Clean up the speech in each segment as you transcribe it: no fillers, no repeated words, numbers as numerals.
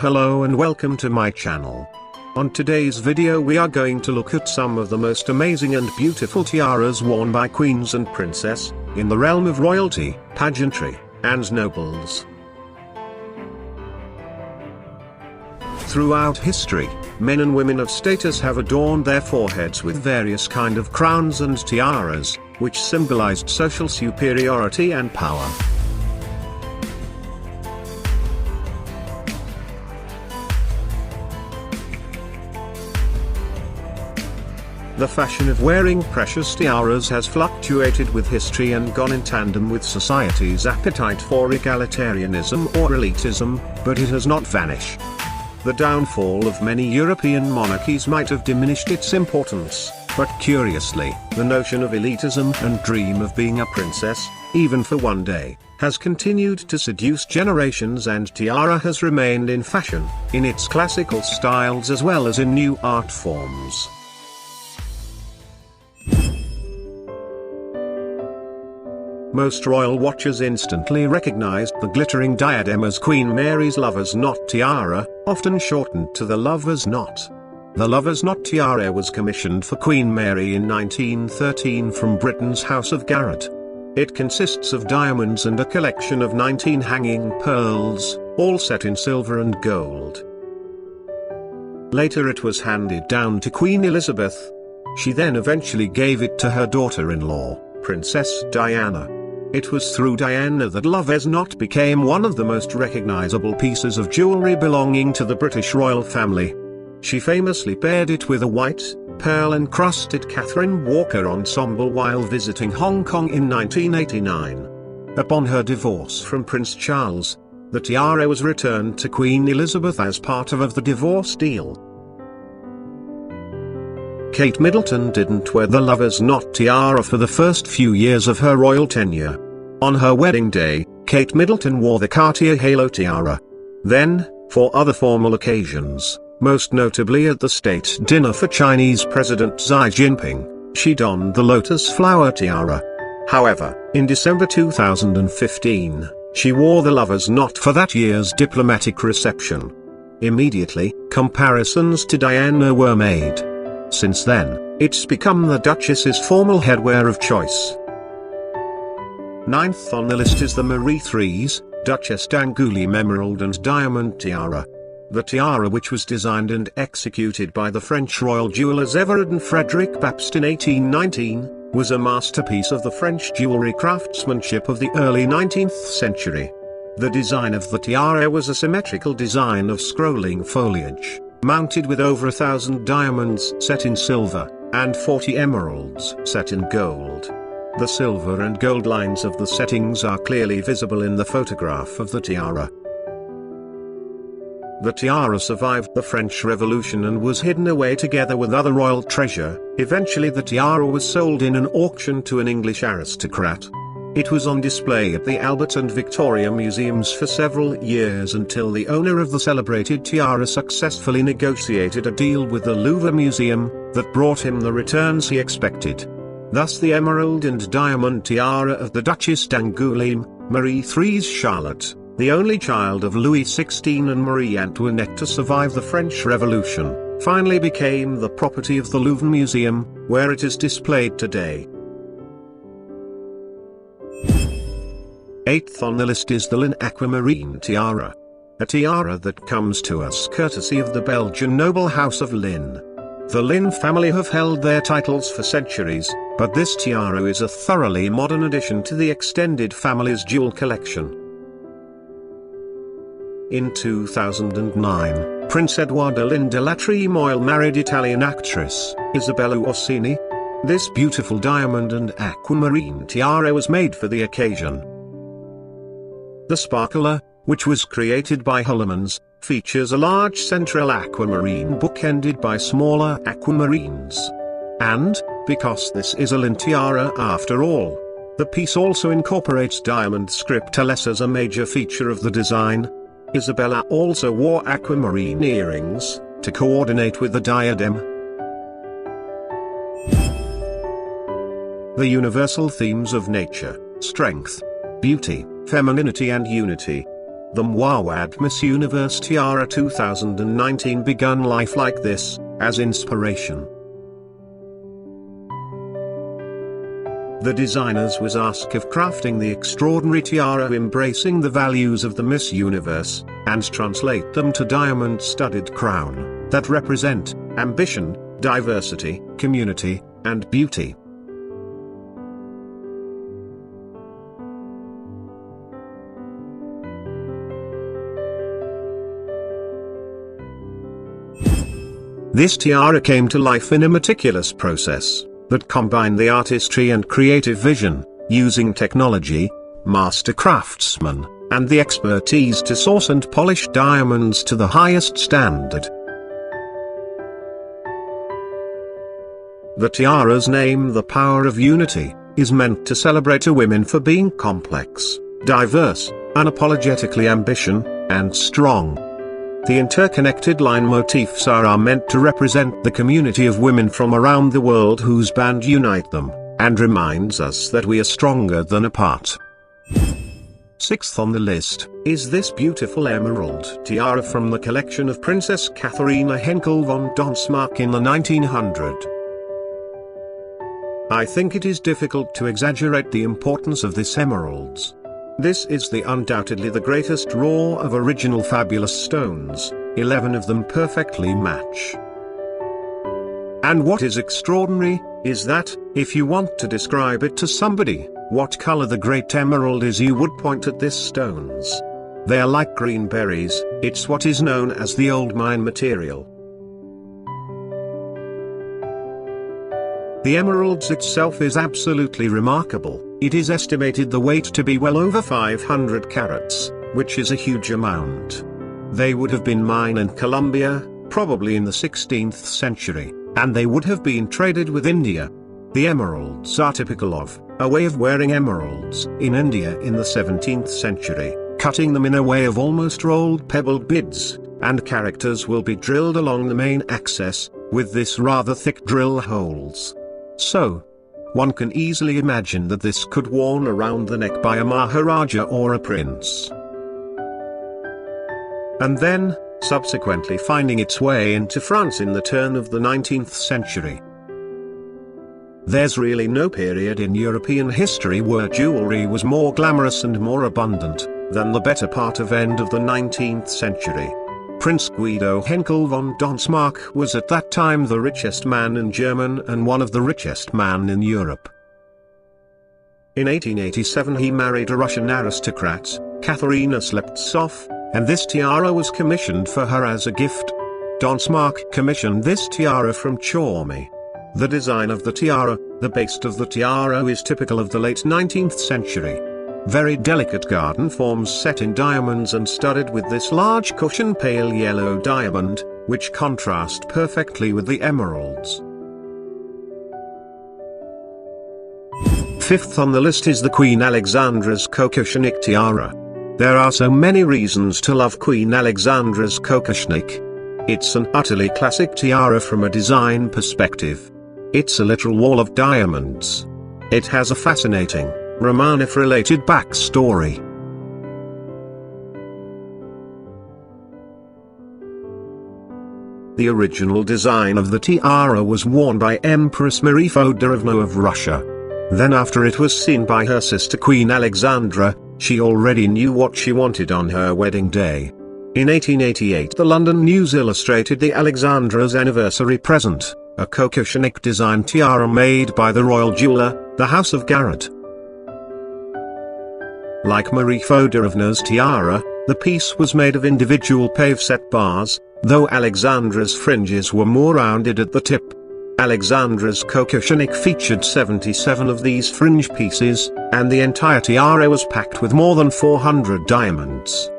Hello and welcome to my channel. On today's video we are going to look at some of the most amazing and beautiful tiaras worn by queens and princess, in the realm of royalty, pageantry, and nobles. Throughout history, men and women of status have adorned their foreheads with various kind of crowns and tiaras, which symbolized social superiority and power. The fashion of wearing precious tiaras has fluctuated with history and gone in tandem with society's appetite for egalitarianism or elitism, but it has not vanished. The downfall of many European monarchies might have diminished its importance, but curiously, the notion of elitism and dream of being a princess, even for one day, has continued to seduce generations, and tiara has remained in fashion, in its classical styles as well as in new art forms. Most royal watchers instantly recognized the glittering diadem as Queen Mary's lover's knot tiara, often shortened to the lover's knot. The lover's knot tiara was commissioned for Queen Mary in 1913 from Britain's House of Garrett. It consists of diamonds and a collection of 19 hanging pearls, all set in silver and gold. Later it was handed down to Queen Elizabeth. She then eventually gave it to her daughter-in-law, Princess Diana. It was through Diana that lover's knot became one of the most recognizable pieces of jewelry belonging to the British royal family. She famously paired it with a white, pearl-encrusted Catherine Walker ensemble while visiting Hong Kong in 1989. Upon her divorce from Prince Charles, the tiara was returned to Queen Elizabeth as part of the divorce deal. Kate Middleton didn't wear the lover's knot tiara for the first few years of her royal tenure. On her wedding day, Kate Middleton wore the Cartier halo tiara. Then, for other formal occasions, most notably at the state dinner for Chinese President Xi Jinping, she donned the lotus flower tiara. However, in December 2015, she wore the lover's knot for that year's diplomatic reception. Immediately, comparisons to Diana were made. Since then, it's become the Duchess's formal headwear of choice. Ninth on the list is the Marie III's, Duchesse d'Angoulême Emerald and Diamond Tiara. The tiara, which was designed and executed by the French royal jewelers Everard and Frederic Baptiste in 1819, was a masterpiece of the French jewelry craftsmanship of the early 19th century. The design of the tiara was a symmetrical design of scrolling foliage, mounted with over 1,000 diamonds set in silver, and 40 emeralds set in gold. The silver and gold lines of the settings are clearly visible in the photograph of the tiara. The tiara survived the French Revolution and was hidden away together with other royal treasure. Eventually the tiara was sold in an auction to an English aristocrat. It was on display at the Albert and Victoria Museums for several years until the owner of the celebrated tiara successfully negotiated a deal with the Louvre Museum that brought him the returns he expected. Thus the emerald and diamond tiara of the Duchesse d'Angoulême, Marie III's Charlotte, the only child of Louis XVI and Marie Antoinette to survive the French Revolution, finally became the property of the Louvre Museum, where it is displayed today. Eighth on the list is the Lynn Aquamarine Tiara. A tiara that comes to us courtesy of the Belgian noble house of Lynn. The Lynn family have held their titles for centuries, but this tiara is a thoroughly modern addition to the extended family's jewel collection. In 2009, Prince Edoardo Lynn della Tremoille married Italian actress Isabella Orsini. This beautiful diamond and aquamarine tiara was made for the occasion. The sparkler, which was created by Hollemans, features a large central aquamarine bookended by smaller aquamarines. And, because this is a Lynn tiara after all, the piece also incorporates diamond scriptures as a major feature of the design. Isabella also wore aquamarine earrings to coordinate with the diadem. The universal themes of nature, strength, beauty, femininity and unity. The Mwawad Miss Universe Tiara 2019 begun life like this, as inspiration. The designers was asked of crafting the extraordinary tiara embracing the values of the Miss Universe, and translate them to diamond-studded crown, that represent ambition, diversity, community, and beauty. This tiara came to life in a meticulous process that combined the artistry and creative vision, using technology, master craftsmen, and the expertise to source and polish diamonds to the highest standard. The tiara's name, The Power of Unity, is meant to celebrate a women for being complex, diverse, unapologetically ambitious, and strong. The interconnected line motifs are meant to represent the community of women from around the world whose band unite them, and reminds us that we are stronger than apart. Sixth on the list is this beautiful emerald tiara from the collection of Princess Katharina Henkel von Donsmarck in the 1900s. I think it is difficult to exaggerate the importance of this emeralds. This is undoubtedly the greatest raw of original fabulous stones, 11 of them perfectly match. And what is extraordinary, is that, if you want to describe it to somebody, what color the great emerald is, you would point at these stones. They are like green berries, it's what is known as the old mine material. The emeralds itself is absolutely remarkable. It is estimated the weight to be well over 500 carats, which is a huge amount. They would have been mined in Colombia, probably in the 16th century, and they would have been traded with India. The emeralds are typical of a way of wearing emeralds in India in the 17th century, cutting them in a way of almost rolled pebbled beads, and characters will be drilled along the main axis, with this rather thick drill holes. So, one can easily imagine that this could worn around the neck by a Maharaja or a prince. And then, subsequently finding its way into France in the turn of the 19th century. There's really no period in European history where jewelry was more glamorous and more abundant than the better part of end of the 19th century. Prince Guido Henkel von Donsmarck was at that time the richest man in Germany and one of the richest men in Europe. In 1887 he married a Russian aristocrat, Katharina Sleptsov, and this tiara was commissioned for her as a gift. Donsmarck commissioned this tiara from Chormy. The design of the tiara, the base of the tiara, is typical of the late 19th century. Very delicate garden forms set in diamonds and studded with this large cushion pale yellow diamond, which contrast perfectly with the emeralds. Fifth on the list is the Queen Alexandra's Kokoshnik tiara. There are so many reasons to love Queen Alexandra's Kokoshnik. It's an utterly classic tiara from a design perspective. It's a literal wall of diamonds. It has a fascinating, Romanov-related backstory. The original design of the tiara was worn by Empress Marie Feodorovna of Russia. Then after it was seen by her sister Queen Alexandra, she already knew what she wanted on her wedding day. In 1888 the London News illustrated the Alexandra's anniversary present, a Kokoshnik design tiara made by the royal jeweler, the House of Garrett. Like Marie Feodorovna's tiara, the piece was made of individual pave-set bars, though Alexandra's fringes were more rounded at the tip. Alexandra's Kokoshnik featured 77 of these fringe pieces, and the entire tiara was packed with more than 400 diamonds.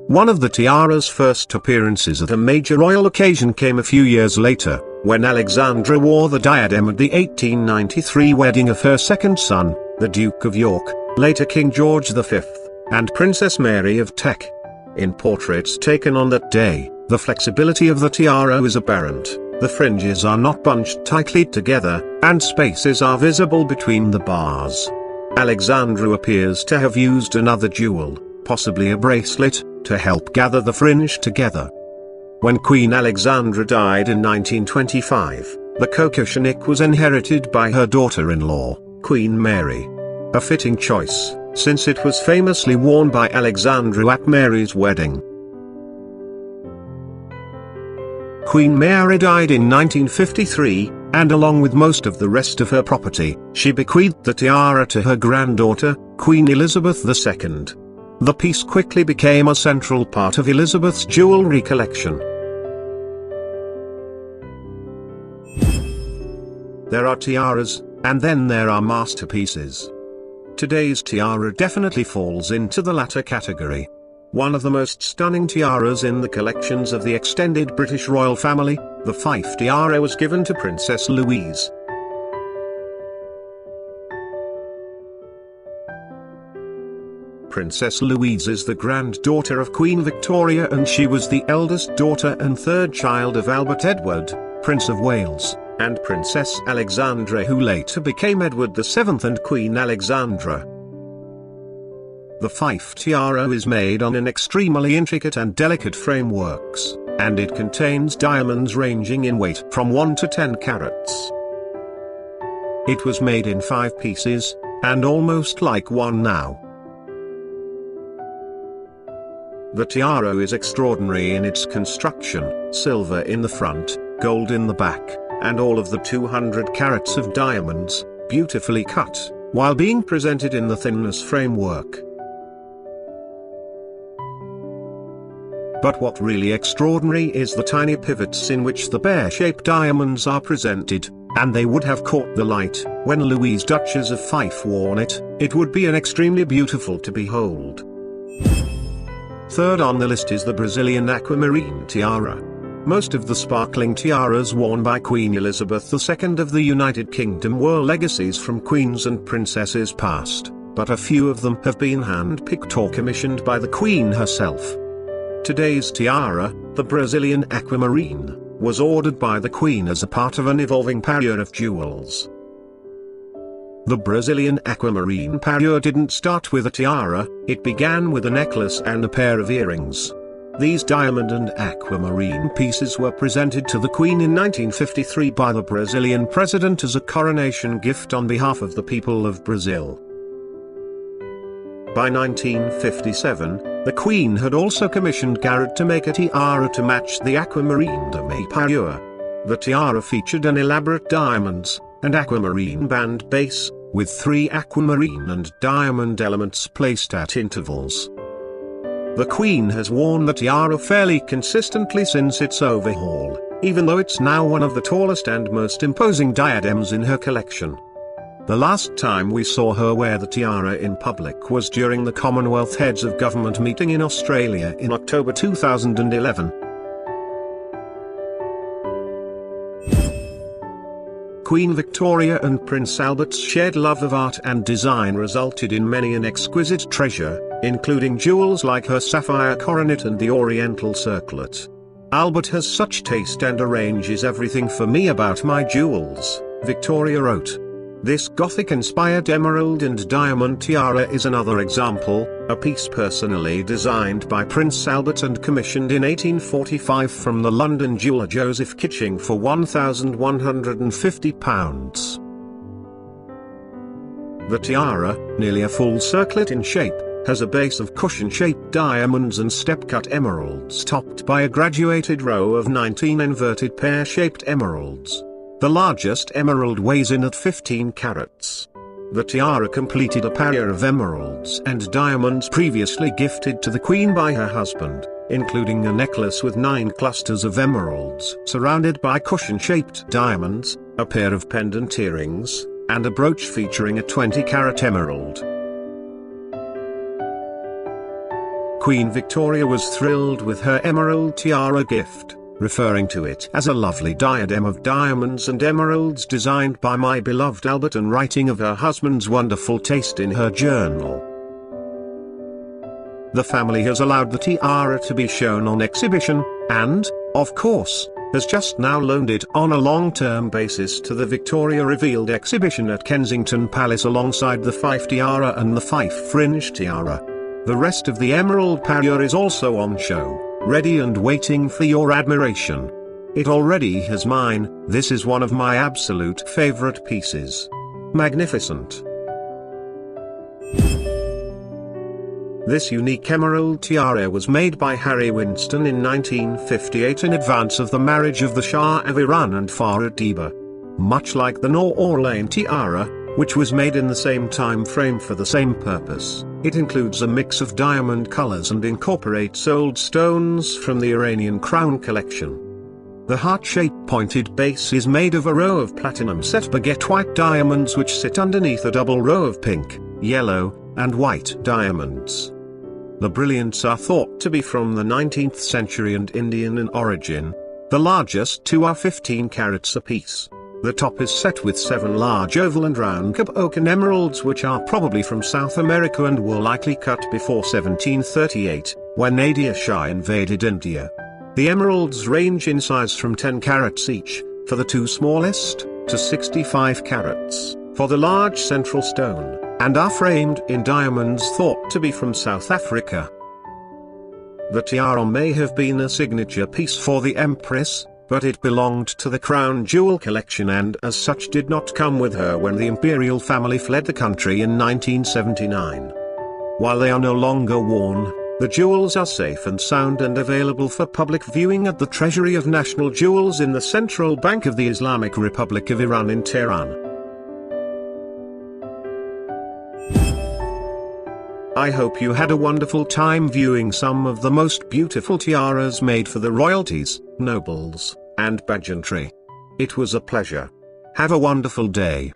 One of the tiara's first appearances at a major royal occasion came a few years later, when Alexandra wore the diadem at the 1893 wedding of her second son, the Duke of York, later King George V, and Princess Mary of Teck. In portraits taken on that day, the flexibility of the tiara is apparent, the fringes are not bunched tightly together, and spaces are visible between the bars. Alexandra appears to have used another jewel, possibly a bracelet, to help gather the fringe together. When Queen Alexandra died in 1925, the cocoshnik was inherited by her daughter-in-law, Queen Mary. A fitting choice, since it was famously worn by Alexandra at Mary's wedding. Queen Mary died in 1953, and along with most of the rest of her property, she bequeathed the tiara to her granddaughter, Queen Elizabeth II. The piece quickly became a central part of Elizabeth's jewelry collection. There are tiaras, and then there are masterpieces. Today's tiara definitely falls into the latter category. One of the most stunning tiaras in the collections of the extended British royal family, the Fife tiara, was given to Princess Louise. Princess Louise is the granddaughter of Queen Victoria, and she was the eldest daughter and third child of Albert Edward, Prince of Wales, and Princess Alexandra, who later became Edward VII and Queen Alexandra. The Fife tiara is made on an extremely intricate and delicate frameworks, and it contains diamonds ranging in weight from 1 to 10 carats. It was made in 5 pieces, and almost like one now. The tiara is extraordinary in its construction: silver in the front, gold in the back, and all of the 200 carats of diamonds, beautifully cut, while being presented in the thinness framework. But what really extraordinary is the tiny pivots in which the pear-shaped diamonds are presented, and they would have caught the light. When Louise, Duchess of Fife, worn it, it would be an extremely beautiful to behold. Third on the list is the Brazilian aquamarine tiara. Most of the sparkling tiaras worn by Queen Elizabeth II of the United Kingdom were legacies from queens and princesses past, but a few of them have been hand-picked or commissioned by the Queen herself. Today's tiara, the Brazilian aquamarine, was ordered by the Queen as a part of an evolving parure of jewels. The Brazilian aquamarine parure didn't start with a tiara, it began with a necklace and a pair of earrings. These diamond and aquamarine pieces were presented to the Queen in 1953 by the Brazilian president as a coronation gift on behalf of the people of Brazil. By 1957, the Queen had also commissioned Garrett to make a tiara to match the aquamarine demi parure. The tiara featured an elaborate diamonds and aquamarine band base, with 3 aquamarine and diamond elements placed at intervals. The Queen has worn the tiara fairly consistently since its overhaul, even though it's now one of the tallest and most imposing diadems in her collection. The last time we saw her wear the tiara in public was during the Commonwealth Heads of Government meeting in Australia in October 2011. Queen Victoria and Prince Albert's shared love of art and design resulted in many an exquisite treasure, including jewels like her sapphire coronet and the Oriental circlet. "Albert has such taste and arranges everything for me about my jewels," Victoria wrote. This Gothic-inspired emerald and diamond tiara is another example, a piece personally designed by Prince Albert and commissioned in 1845 from the London jeweller Joseph Kitching for £1,150. The tiara, nearly a full circlet in shape, has a base of cushion-shaped diamonds and step-cut emeralds topped by a graduated row of 19 inverted pear-shaped emeralds. The largest emerald weighs in at 15 carats. The tiara completed a parure of emeralds and diamonds previously gifted to the Queen by her husband, including a necklace with 9 clusters of emeralds surrounded by cushion-shaped diamonds, a pair of pendant earrings, and a brooch featuring a 20-carat emerald. Queen Victoria was thrilled with her emerald tiara gift, referring to it as a lovely diadem of diamonds and emeralds designed by my beloved Albert, and writing of her husband's wonderful taste in her journal. The family has allowed the tiara to be shown on exhibition, and, of course, has just now loaned it on a long-term basis to the Victoria Revealed exhibition at Kensington Palace alongside the Fife Tiara and the Fife Fringe Tiara. The rest of the emerald parure is also on show, ready and waiting for your admiration. It already has mine. This is one of my absolute favorite pieces. Magnificent. This unique emerald tiara was made by Harry Winston in 1958 in advance of the marriage of the Shah of Iran and Farah Diba. Much like the Nur Orlean tiara, which was made in the same time frame for the same purpose, it includes a mix of diamond colors and incorporates old stones from the Iranian crown collection. The heart-shaped pointed base is made of a row of platinum set baguette white diamonds which sit underneath a double row of pink, yellow, and white diamonds. The brilliants are thought to be from the 19th century and Indian in origin. The largest two are 15 carats apiece. The top is set with 7 large oval and round Cabocan emeralds which are probably from South America and were likely cut before 1738, when Nadir Shah invaded India. The emeralds range in size from 10 carats each, for the two smallest, to 65 carats, for the large central stone, and are framed in diamonds thought to be from South Africa. The tiara may have been a signature piece for the Empress, but it belonged to the crown jewel collection and as such did not come with her when the imperial family fled the country in 1979. While they are no longer worn, the jewels are safe and sound and available for public viewing at the Treasury of National Jewels in the Central Bank of the Islamic Republic of Iran in Tehran. I hope you had a wonderful time viewing some of the most beautiful tiaras made for the royalties, nobles, and pageantry. It was a pleasure. Have a wonderful day.